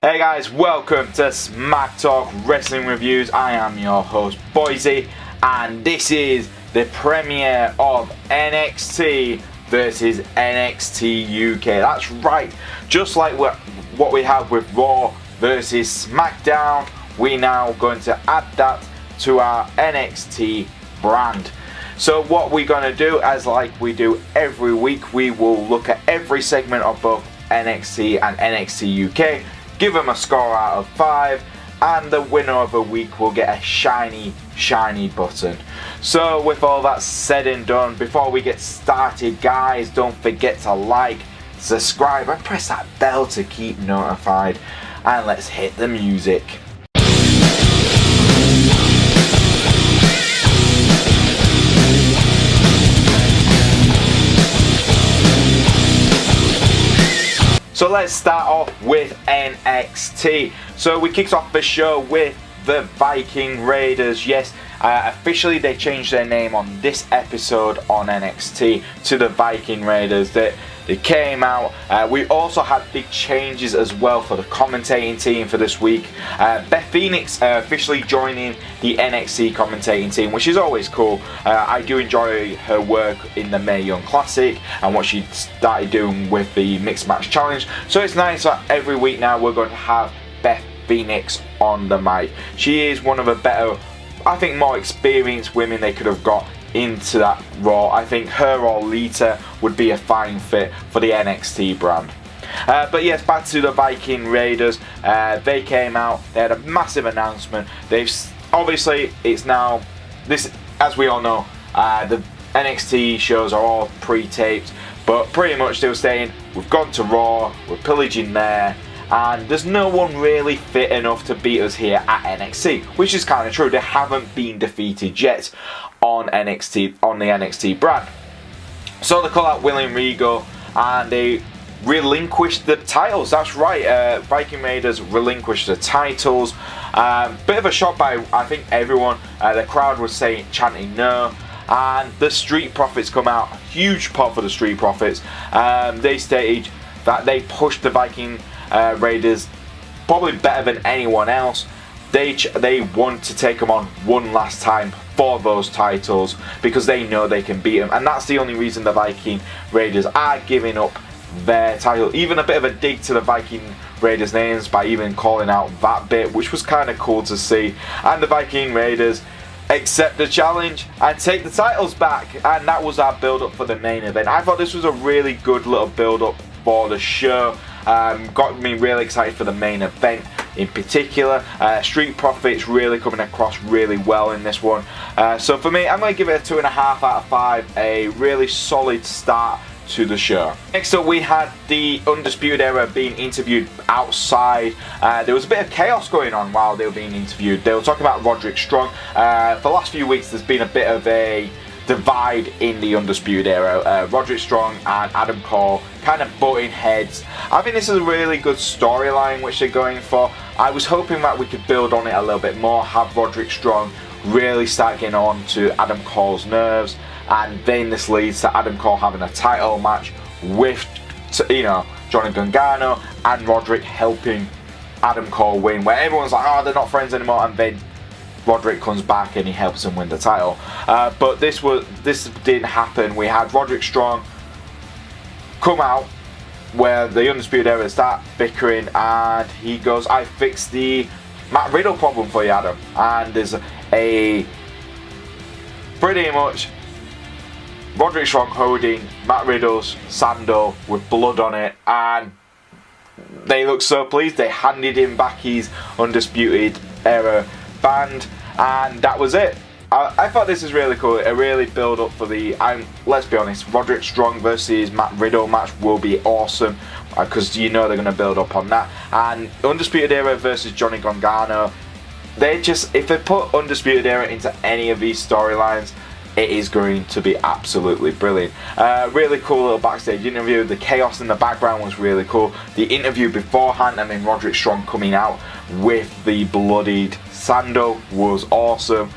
Hey guys, welcome to Smack Talk Wrestling Reviews. I am your host Boyze, and this is the premiere of NXT versus NXT UK. That's right, just like what we have with Raw versus SmackDown, we're now going to add that to our NXT brand. So what we're going to do, as like we do every week, we will look at every segment of both NXT and NXT UK, give them a score out of 5, and the winner of the week will get a shiny button. So with all that said and done, before we get started guys, don't forget to like, subscribe and press that bell to keep notified, and let's hit the music. So let's start off with NXT. So we kicked off the show with the Viking Raiders. Yes, officially they changed their name on this episode on NXT to the Viking Raiders. They came out. We also had big changes as well for the commentating team for this week. Beth Phoenix officially joining the NXT commentating team, which is always cool. I do enjoy her work in the Mae Young Classic and what she started doing with the Mixed Match Challenge. So it's nice that every week now we're going to have Beth Phoenix on the mic. She is one of the better, I think, more experienced women they could have got into that role. I think her or Lita would be a fine fit for the NXT brand. But yes, back to the Viking Raiders. They came out, they had a massive announcement. They've obviously, it's now this, as we all know, the NXT shows are all pre-taped, but pretty much they were saying we've gone to Raw, we're pillaging there, and there's no one really fit enough to beat us here at NXT, which is kind of true. They haven't been defeated yet on NXT, on the NXT brand. So they call out William Regal and they relinquished the titles. That's right, Viking Raiders relinquished the titles. Bit of a shock by, I think, everyone. The crowd was chanting no. And the Street Profits come out. Huge pop for the Street Profits. They stated that they pushed the Viking Raiders probably better than anyone else. They want to take them on one last time for those titles because they know they can beat them, and that's the only reason the Viking Raiders are giving up their title. Even a bit of a dig to the Viking Raiders names by even calling out that bit, which was kind of cool to see. And the Viking Raiders accept the challenge and take the titles back, and that was our build up for the main event. I thought this was a really good little build up for the show. Got me really excited for the main event in particular. Street Profits really coming across really well in this one. So for me, I'm going to give it a 2.5 out of 5. A really solid start to the show. Next up, we had the Undisputed Era being interviewed outside. There was a bit of chaos going on while they were being interviewed. They were talking about Roderick Strong. For the last few weeks, there's been a bit of a divide in the Undisputed Era. Roderick Strong and Adam Cole kind of butting heads. I think this is a really good storyline which they're going for. I was hoping that we could build on it a little bit more, have Roderick Strong really start getting on to Adam Cole's nerves, and then this leads to Adam Cole having a title match with, you know, Johnny Gargano, and Roderick helping Adam Cole win, where everyone's like, oh, they're not friends anymore, and then Roderick comes back and he helps him win the title. But this didn't happen. We had Roderick Strong come out where the Undisputed Era start bickering, and he goes, I fixed the Matt Riddle problem for you, Adam. And there's a pretty much Roderick Strong holding Matt Riddle's sandal with blood on it, and they look so pleased. They handed him back his Undisputed Era band, and that was it. I thought this is really cool. It really build up for the, let's be honest, Roderick Strong versus Matt Riddle match will be awesome, because you know they're going to build up on that. And Undisputed Era versus Johnny Gargano, if they put Undisputed Era into any of these storylines, it is going to be absolutely brilliant. Really cool little backstage interview. The chaos in the background was really cool. The interview beforehand, I mean, Roderick Strong coming out with the bloodied sandal was awesome.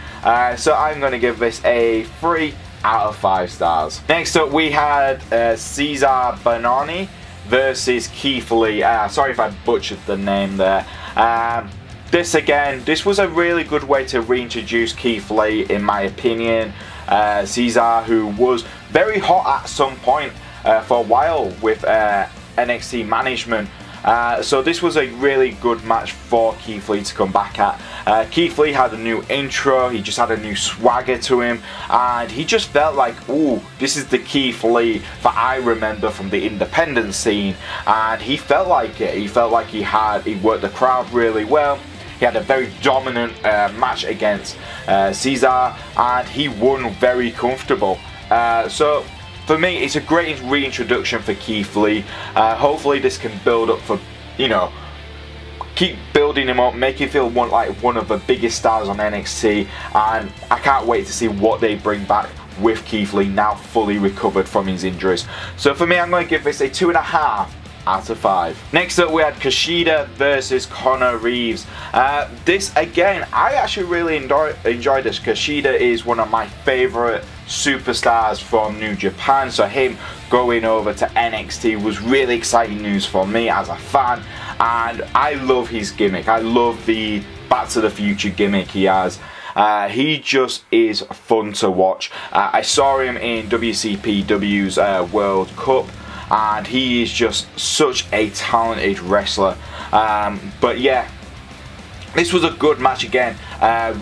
So I'm going to give this a 3 out of 5 stars. Next up, we had Cezar Bononi versus Keithley. Sorry if I butchered the name there. This was a really good way to reintroduce Keithley, in my opinion. Cezar, who was very hot at some point for a while with NXT management. So this was a really good match for Keithley to come back at. Keithley had a new intro, he just had a new swagger to him, and he just felt like, ooh, this is the Keithley that I remember from the independent scene. And he felt like it. He felt like he worked the crowd really well. He had a very dominant match against Cezar, and he won very comfortable. So for me, it's a great reintroduction for Keithley. Hopefully this can build up for, keep building him up, make him feel like one of the biggest stars on NXT, and I can't wait to see what they bring back with Keithley now fully recovered from his injuries. So for me, I'm going to give this a 2.5 out of 5. Next up, we had Kushida versus Reeves. This again, I actually really enjoyed this. Kushida is one of my favorite superstars from New Japan, so him going over to NXT was really exciting news for me as a fan, and I love his gimmick. I love the Back to the Future gimmick he has. He just is fun to watch. I saw him in WCPW's World Cup, and he is just such a talented wrestler. But yeah, this was a good match again.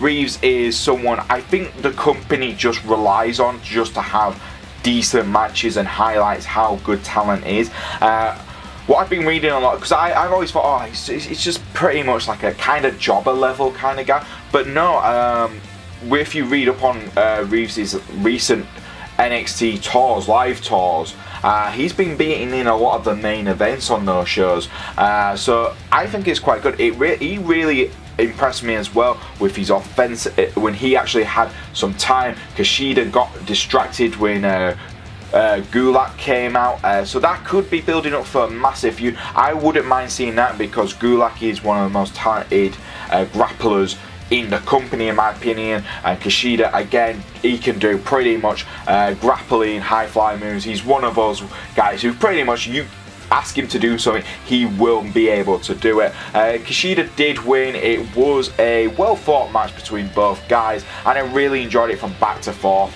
Reeves is someone I think the company just relies on just to have decent matches and highlights how good talent is. What I've been reading a lot, because I've always thought, oh, it's just pretty much like a kind of jobber level kind of guy. But no, if you read up on Reeves' recent NXT tours, live tours, he's been beating in a lot of the main events on those shows. So I think it's quite good. He really impressed me as well with his offense when he actually had some time. Kishida got distracted when Gulak came out, so that could be building up for Mastiff. I wouldn't mind seeing that, because Gulak is one of the most talented grapplers in the company, in my opinion. And Kishida, again, he can do pretty much grappling, high fly moves. He's one of those guys who pretty much, you ask him to do something, he will be able to do it. Kishida did win. It was a well fought match between both guys, and I really enjoyed it from back to forth.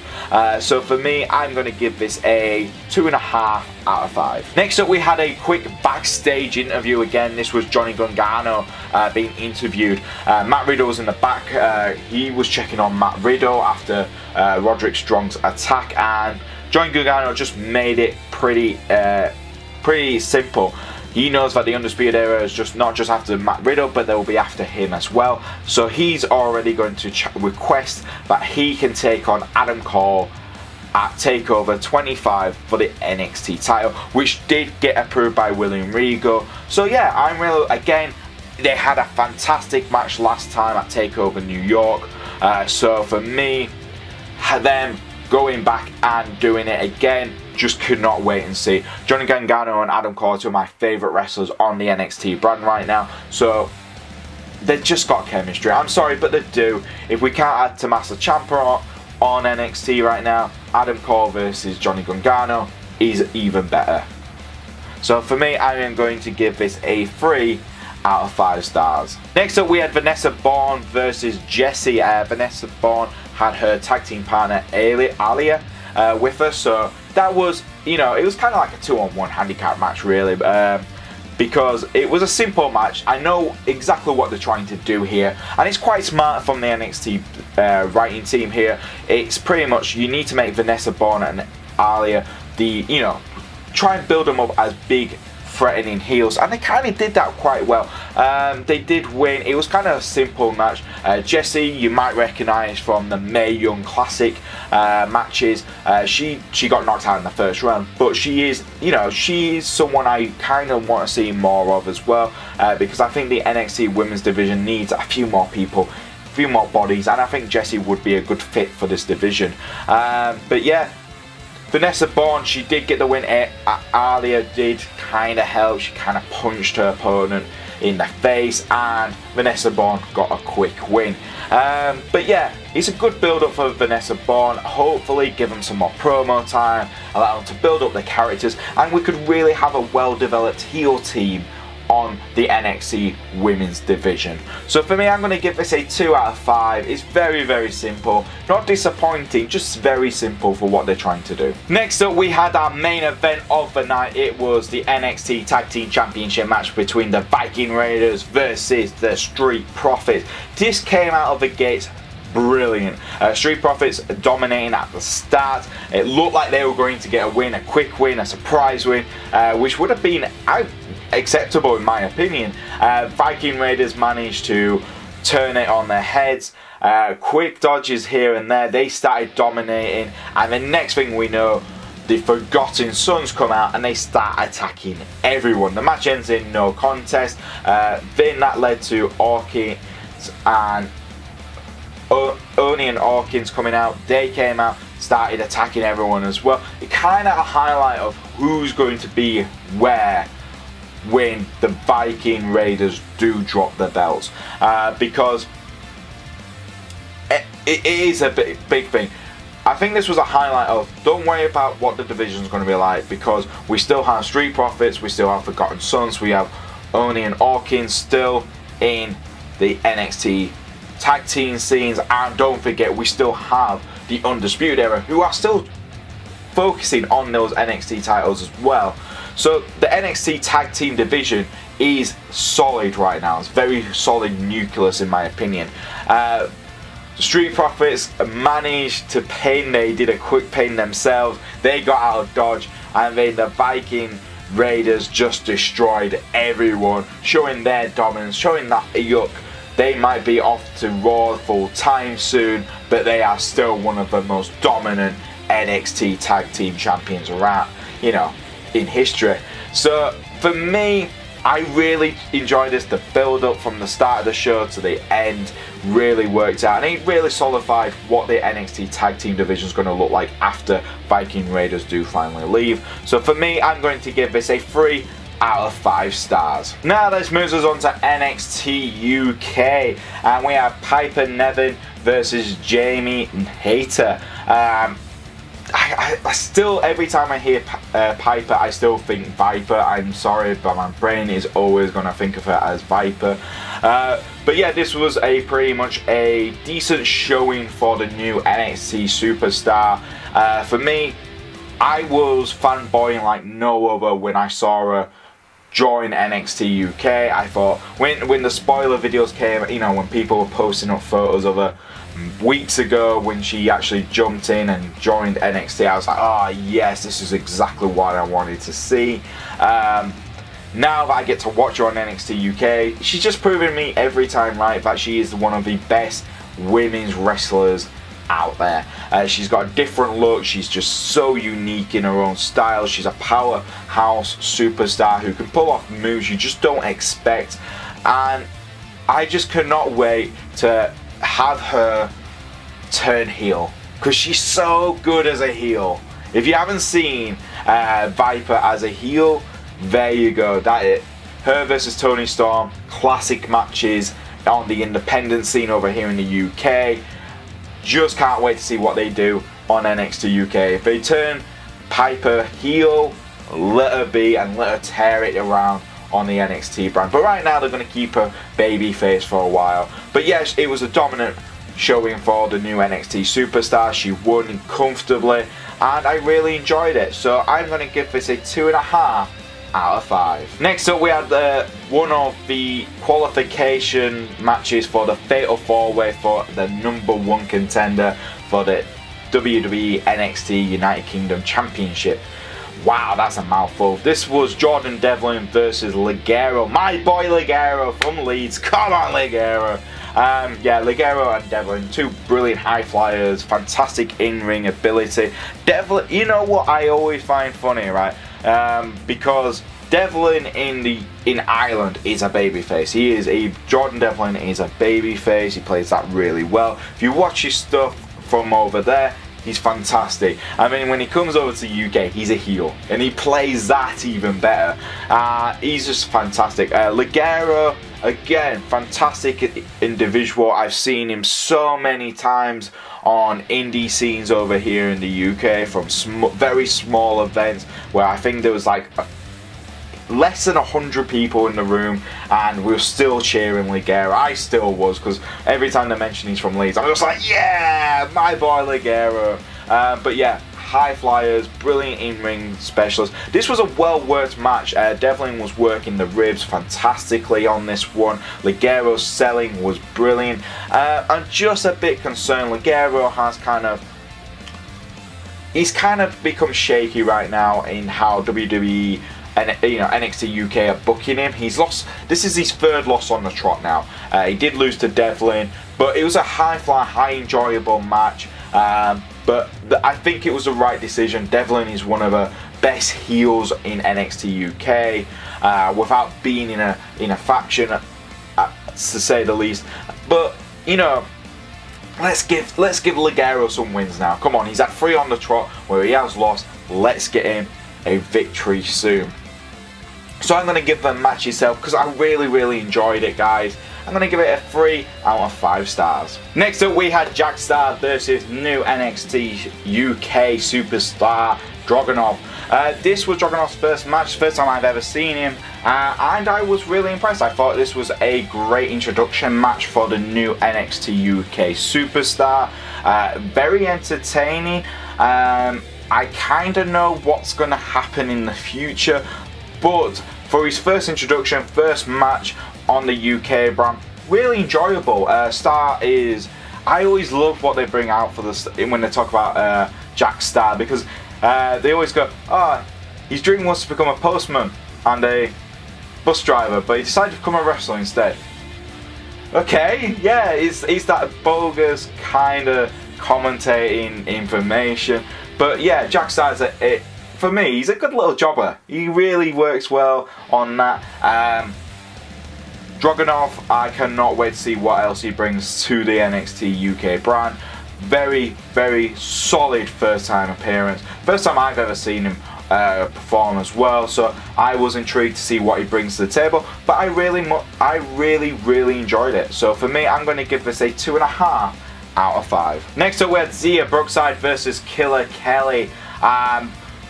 So for me, I'm going to give this a 2.5 out of 5. Next up, we had a quick backstage interview. Again, this was Johnny Gargano being interviewed. Matt Riddle was in the back. He was checking on Matt Riddle after Roderick Strong's attack, and Johnny Gargano just made it pretty simple. He knows that the Undisputed Era is just not just after Matt Riddle, but they will be after him as well. So he's already going to request that he can take on Adam Cole at TakeOver 25 for the NXT title, which did get approved by William Regal. So yeah, I'm really, again, they had a fantastic match last time at TakeOver New York. So for me, them going back and doing it again, just could not wait and see. Johnny Gargano and Adam Cole are two of my favourite wrestlers on the NXT brand right now, so they've just got chemistry. I'm sorry, but they do. If we can't add Tommaso Ciampa on NXT right now, Adam Cole versus Johnny Gargano is even better. So for me, I am going to give this a 3 out of 5 stars. Next up, we had Vanessa Borne versus Jessie. Vanessa Borne had her tag team partner Ilja with her, so that was, it was kind of like a 2-on-1 handicap match really, because it was a simple match. I know exactly what they're trying to do here, and it's quite smart from the NXT writing team here. It's pretty much, you need to make Vanessa Borne and Ilja try and build them up as big threatening heels, and they kind of did that quite well. They did win. It was kind of a simple match. Jessie, you might recognize from the Mae Young Classic matches. She got knocked out in the first round, but she is someone I kind of want to see more of as well, because I think the NXT women's division needs a few more people, a few more bodies, and I think Jessie would be a good fit for this division. But yeah, Vanessa Borne, she did get the win. Ilja did kind of help. She kind of punched her opponent in the face, and Vanessa Borne got a quick win. But yeah, it's a good build up for Vanessa Borne. Hopefully give them some more promo time, allow them to build up their characters, and we could really have a well developed heel team on the NXT women's division. So for me, I'm going to give this a 2 out of 5. It's very, very simple, not disappointing, just very simple for what they're trying to do. Next up, we had our main event of the night. It was the NXT Tag Team Championship match between the Viking Raiders versus the Street Profits. This came out of the gates brilliant. Street Profits dominating at the start. It looked like they were going to get a win, a quick win, a surprise win, which would have been acceptable in my opinion. Viking Raiders managed to turn it on their heads. Quick dodges here and there. They started dominating, and the next thing we know, the Forgotten Sons come out and they start attacking everyone. The match ends in no contest. Then that led to Hawkins and Oni and Hawkins coming out. They came out, started attacking everyone as well. It kind of a highlight of who's going to be where when the Viking Raiders do drop the belts, because it is a big thing. I think this was a highlight of, don't worry about what the division is going to be like, because we still have Street Profits, we still have Forgotten Sons, we have Oni and Hawkins still in the NXT tag team scenes, and don't forget we still have the Undisputed Era, who are still focusing on those NXT titles as well. So the NXT tag team division is solid right now. It's very solid nucleus in my opinion. Street Profits managed to pin. They did a quick pin themselves. They got out of dodge, and then the Viking Raiders just destroyed everyone, showing their dominance, showing that yuck, they might be off to Raw full time soon, but they are still one of the most dominant NXT tag team champions around, you know, in history. So for me, I really enjoyed this. The build up from the start of the show to the end really worked out, and it really solidified what the NXT tag team division is going to look like after Viking Raiders do finally leave. So for me, I'm going to give this a 3 out of 5 stars. Now this moves us on to NXT UK, and we have Piper Niven versus Jamie and Hayter. I still, every time I hear Piper, I still think Viper. I'm sorry, but my brain is always going to think of her as Viper. But yeah, this was pretty much a decent showing for the new NXT superstar. For me, I was fanboying like no other when I saw her join NXT UK. I thought when the spoiler videos came, you know, when people were posting up photos of her weeks ago when she actually jumped in and joined NXT, I was like, oh yes, this is exactly what I wanted to see. Now that I get to watch her on NXT UK, she's just proving me every time right that she is one of the best women's wrestlers out there. She's got a different look. She's just so unique in her own style. She's a powerhouse superstar who can pull off moves you just don't expect, and I just cannot wait to have her turn heel, because she's so good as a heel. If you haven't seen Viper as a heel, there you go. That it. Her versus Toni Storm, classic matches on the independent scene over here in the UK. Just can't wait to see what they do on NXT UK. If they turn Piper heel, let her be and let her tear it around on the NXT brand. But right now they're going to keep her babyface for a while. But yes, it was a dominant showing for the new NXT superstar. She won comfortably and I really enjoyed it. So I'm going to give this a 2.5 out of 5. Next up we had one of the qualification matches for the Fatal 4-Way for the #1 contender for the WWE NXT United Kingdom Championship. Wow, that's a mouthful. This was Jordan Devlin versus Ligero. My boy Ligero from Leeds. Come on, Ligero. Yeah, Ligero and Devlin, two brilliant high flyers, fantastic in-ring ability. Devlin, you know what I always find funny, right? Because Devlin in Ireland is a babyface. Jordan Devlin is a babyface. He plays that really well. If you watch his stuff from over there, he's fantastic. I mean, when he comes over to UK, he's a heel, and he plays that even better. He's just fantastic. Ligero again, fantastic individual. I've seen him so many times on indie scenes over here in the UK, from very small events where I think there was like less than 100 people in the room, and we were still cheering Ligero. I still was, because every time they mention he's from Leeds, I'm just like, yeah, my boy Ligero. But yeah, high flyers, brilliant in-ring specialists. This was a well-worked match. Devlin was working the ribs fantastically on this one. Ligero's selling was brilliant. I'm just a bit concerned. Ligero has he's kind of become shaky right now in how WWE and NXT UK are booking him. He's lost. This is his third loss on the trot now. He did lose to Devlin, but it was a high-fly, high enjoyable match. But I think it was the right decision. Devlin is one of the best heels in NXT UK, without being in a faction, to say the least. But let's give Ligero some wins now. Come on, he's had 3 on the trot where he has lost. Let's get him a victory soon. So I'm going to give the match itself, because I really enjoyed it, guys. I'm going to give it a 3 out of 5 stars. Next up, we had Jack Star versus new NXT UK superstar Dragunov. This was Dragunov's first match, first time I've ever seen him, and I was really impressed. I thought this was a great introduction match for the new NXT UK superstar. Very entertaining. I kind of know what's going to happen in the future, but for his first introduction, first match on the UK brand, really enjoyable. Star is, I always love what they bring out for this when they talk about Jack Star, because they always go, his dream was to become a postman and a bus driver, but he decided to become a wrestler instead. Okay, yeah, it's that bogus kind of commentating information, but yeah, Jack Star's for me, he's a good little jobber. He really works well on that. Dragunov, I cannot wait to see what else he brings to the NXT UK brand. Very solid first time appearance. First time I've ever seen him perform as well, so I was intrigued to see what he brings to the table, but I really enjoyed it. So for me, I'm going to give this a 2.5 out of 5. Next up, we had Zia Brookside versus Killer Kelly.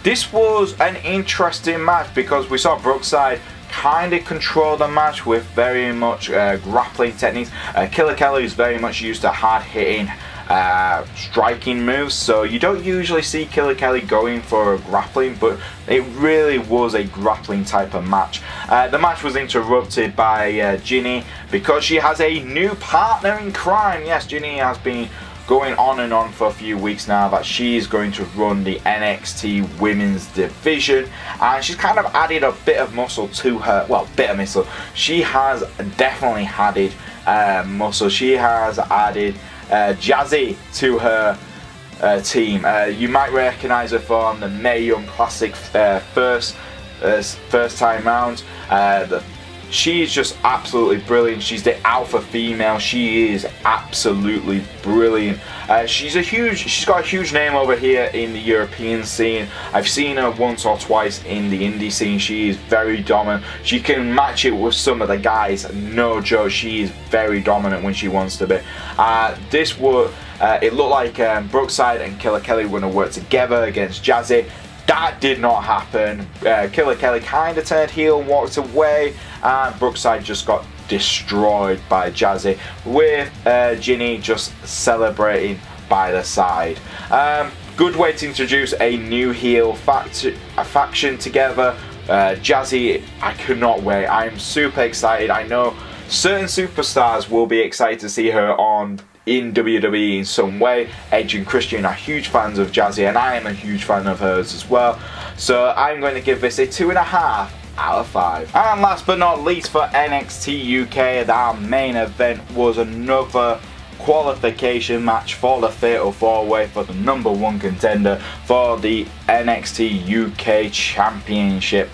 This was an interesting match because we saw Brookside kind of control the match with very much grappling techniques. Killer Kelly is very much used to hard-hitting striking moves, so you don't usually see Killer Kelly going for grappling, but it really was a grappling type of match. The match was interrupted by Ginny because she has a new partner in crime. Yes, Ginny has been going on and on for a few weeks now that she is going to run the NXT women's division, and she's kind of added a bit of muscle to her, well, bit of muscle. She has definitely added muscle. She has added Jessie to her team. You might recognize her from the Mae Young Classic first time round. She is just absolutely brilliant. She's the alpha female. She is absolutely brilliant. She's got a huge name over here in the European scene. I've seen her once or twice in the indie scene. She is very dominant. She can match it with some of the guys. No joke. She is very dominant when she wants to be. It looked like Brookside and Killer Kelly were going to work together against Jessie. That did not happen. Killer Kelly kind of turned heel and walked away, and Brookside just got destroyed by Jessie, with Ginny just celebrating by the side. Good way to introduce a new heel faction together. Jessie, I could not wait. I'm super excited. I know certain superstars will be excited to see her in WWE in some way. Edge and Christian are huge fans of Jessie, and I am a huge fan of hers as well. So I'm going to give this a 2.5 out of 5. And last but not least, for NXT UK, our main event was another qualification match for the Fatal 4-Way for the #1 contender for the NXT UK Championship.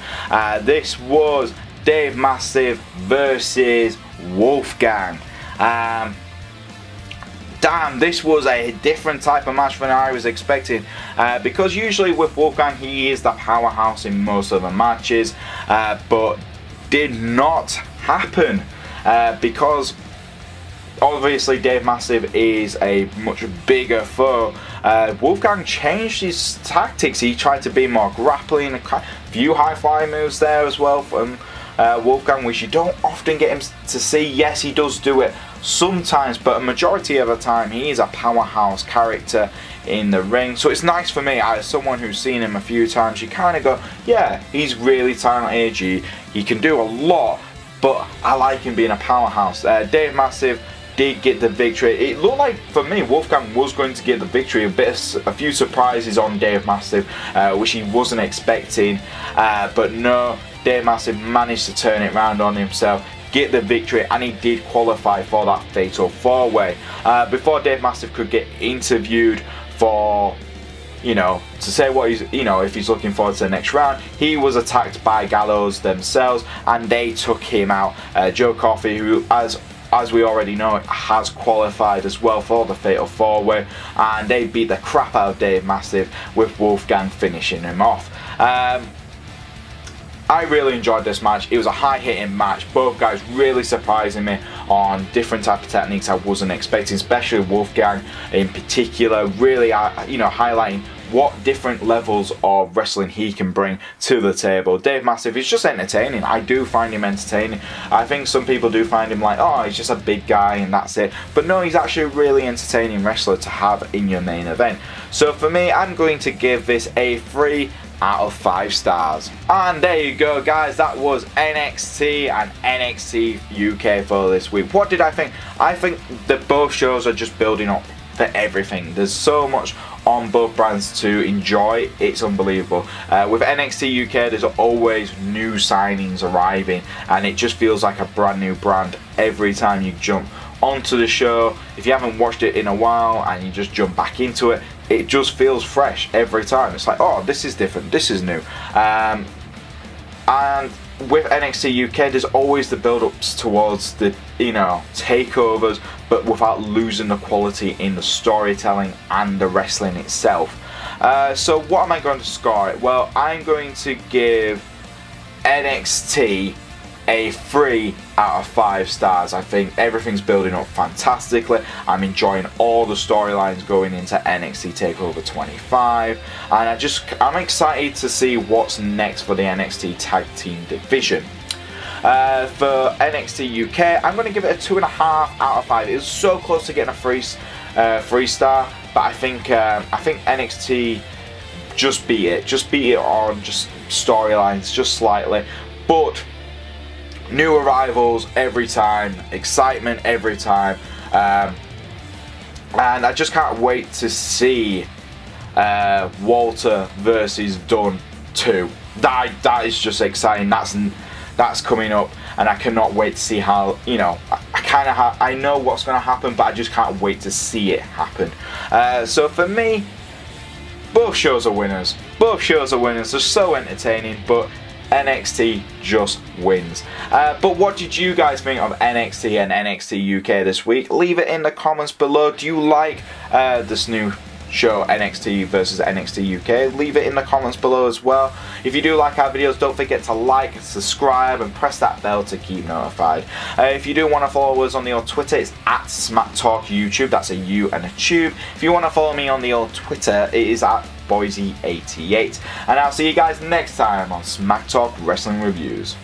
This was Dave Mastiff versus Wolfgang. Damn, this was a different type of match than I was expecting, because usually with Wolfgang he is the powerhouse in most of the matches, but did not happen. because obviously Dave Mastiff is a much bigger foe. Wolfgang changed his tactics. He tried to be more grappling, a few high flying moves there as well from Wolfgang, which you don't often get him to see. Yes, he does do it sometimes, but a majority of the time he is a powerhouse character in the ring. So it's nice for me, as someone who's seen him a few times, you kind of go, yeah, he's really talented, he can do a lot, but I like him being a powerhouse. Dave Mastiff did get the victory. It looked like, for me, Wolfgang was going to get the victory. A few surprises on Dave Mastiff, which he wasn't expecting, but no, Dave Mastiff managed to turn it around on himself, get the victory, and he did qualify for that fatal 4-way. Before Dave Mastiff could get interviewed for, to say what he's, if he's looking forward to the next round, he was attacked by Gallows themselves, and they took him out. Joe Coffey, who, as we already know, has qualified as well for the fatal 4-way, and they beat the crap out of Dave Mastiff, with Wolfgang finishing him off. I really enjoyed this match. It was a high-hitting match. Both guys really surprising me on different type of techniques I wasn't expecting, especially Wolfgang in particular, really highlighting what different levels of wrestling he can bring to the table. Dave Mastiff is just entertaining. I do find him entertaining. I think some people do find him like, oh, he's just a big guy and that's it. But no, he's actually a really entertaining wrestler to have in your main event. So for me, I'm going to give this a 3 out of 5 stars. And there you go, guys, that was NXT and NXT UK for this week. What did I think? I think that both shows are just building up for everything. There's so much on both brands to enjoy, it's unbelievable. With NXT UK, there's always new signings arriving, and it just feels like a brand new brand every time you jump onto the show. If you haven't watched it in a while and you just jump back into it, it just feels fresh every time. It's like, oh, this is different, this is new. And with NXT UK, there's always the build-ups towards the takeovers, but without losing the quality in the storytelling and the wrestling itself. So what am I going to score it? Well, I'm going to give NXT a 3 out of 5 stars. I think everything's building up fantastically. I'm enjoying all the storylines going into NXT TakeOver 25, and I'm excited to see what's next for the NXT Tag Team division. For NXT UK, I'm going to give it a 2.5 out of 5. It was so close to getting a 3 star, but I think NXT just beat it on just storylines just slightly, but new arrivals every time, excitement every time, and I just can't wait to see Walter versus Dunn 2. That is just exciting. That's coming up, and I cannot wait to see how, I know what's going to happen, but I just can't wait to see it happen. So for me, both shows are winners. Both shows are winners. They're so entertaining, but NXT just wins. But what did you guys think of NXT and NXT UK this week? Leave it in the comments below. Do you like this new show, NXT versus NXT UK? Leave it in the comments below as well. If you do like our videos, don't forget to like, subscribe, and press that bell to keep notified. If you do want to follow us on the old Twitter, it's at SmackTalkYouTube. That's a U and a tube. If you want to follow me on the old Twitter, it is at Boyze88. And I'll see you guys next time on Smack Talk Wrestling Reviews.